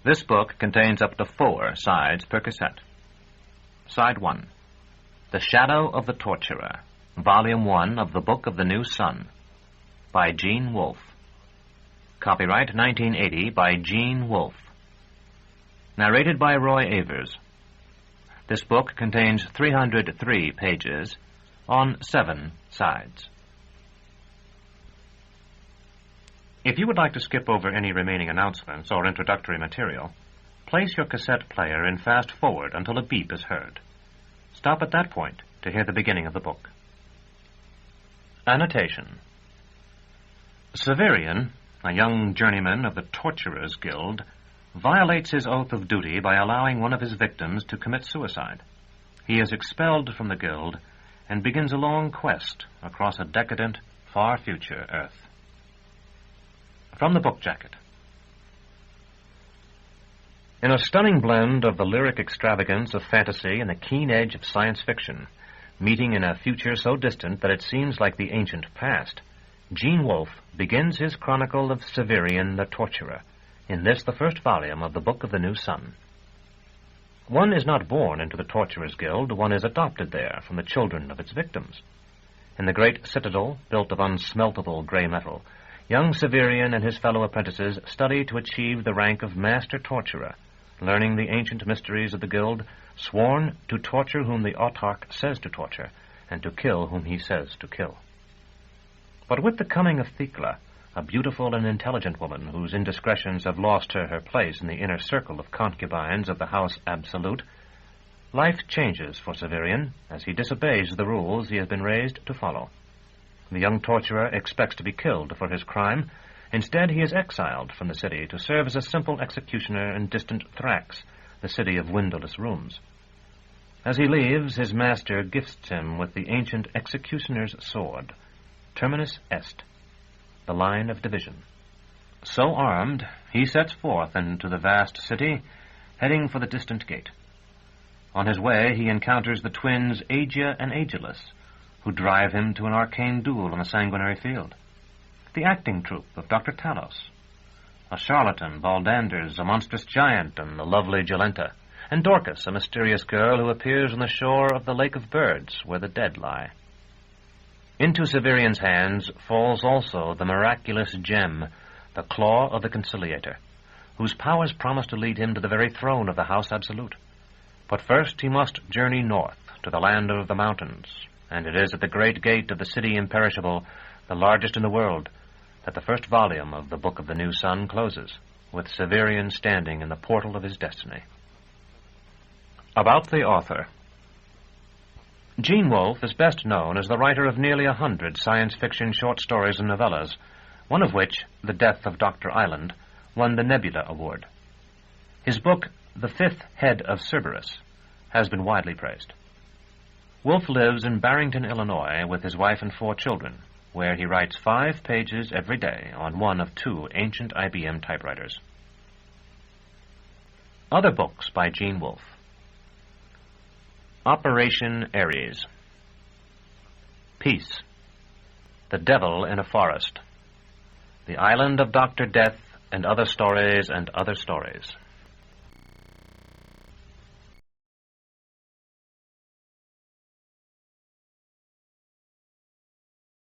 This book contains up to 4 sides per cassette. Side 1. The Shadow of the Torturer, Volume 1 of the Book of the New Sun, by Gene Wolfe. Copyright 1980 by Gene Wolfe. Narrated by Roy Avers. This book contains 303 pages on 7 sides. If you would like to skip over any remaining announcements or introductory material, place your cassette player in fast forward until a beep is heard. Stop at that point to hear the beginning of the book. Annotation. Severian, a young journeyman of the Torturers' Guild, violates his oath of duty by allowing one of his victims to commit suicide. He is expelled from the guild and begins a long quest across a decadent, far future Earth. From the book jacket. In a stunning blend of the lyric extravagance of fantasy and the keen edge of science fiction, meeting in a future so distant that it seems like the ancient past, Gene Wolfe begins his chronicle of Severian the Torturer, in this the first volume of the Book of the New Sun. One is not born into the Torturers' Guild, one is adopted there from the children of its victims. In the great citadel, built of unsmeltable gray metal, young Severian and his fellow apprentices study to achieve the rank of Master Torturer, learning the ancient mysteries of the Guild, sworn to torture whom the autarch says to torture, and to kill whom he says to kill. But with the coming of Thecla, a beautiful and intelligent woman whose indiscretions have lost her place in the inner circle of concubines of the House Absolute, life changes for Severian as he disobeys the rules he has been raised to follow. The young torturer expects to be killed for his crime. Instead, he is exiled from the city to serve as a simple executioner in distant Thrax, the city of windowless rooms. As he leaves, his master gifts him with the ancient executioner's sword, Terminus Est, the line of division. So armed, he sets forth into the vast city, heading for the distant gate. On his way, he encounters the twins Agia and Ageless, who drive him to an arcane duel on a sanguinary field. The acting troupe of Dr. Talos, a charlatan, Baldanders, a monstrous giant, and the lovely Jolenta, and Dorcas, a mysterious girl who appears on the shore of the Lake of Birds, where the dead lie. Into Severian's hands falls also the miraculous gem, the Claw of the Conciliator, whose powers promise to lead him to the very throne of the House Absolute. But first he must journey north to the land of the mountains, and it is at the great gate of the city imperishable, the largest in the world, that the first volume of the Book of the New Sun closes, with Severian standing in the portal of his destiny. About the author. Gene Wolfe is best known as the writer of nearly 100 science fiction short stories and novellas, one of which, The Death of Dr. Island, won the Nebula Award. His book, The Fifth Head of Cerberus, has been widely praised. Wolfe lives in Barrington, Illinois, with his wife and 4 children, where he writes 5 pages every day on one of 2 ancient IBM typewriters. Other books by Gene Wolfe. Operation Ares. Peace. The Devil in a Forest. The Island of Dr. Death and Other Stories and Other Stories.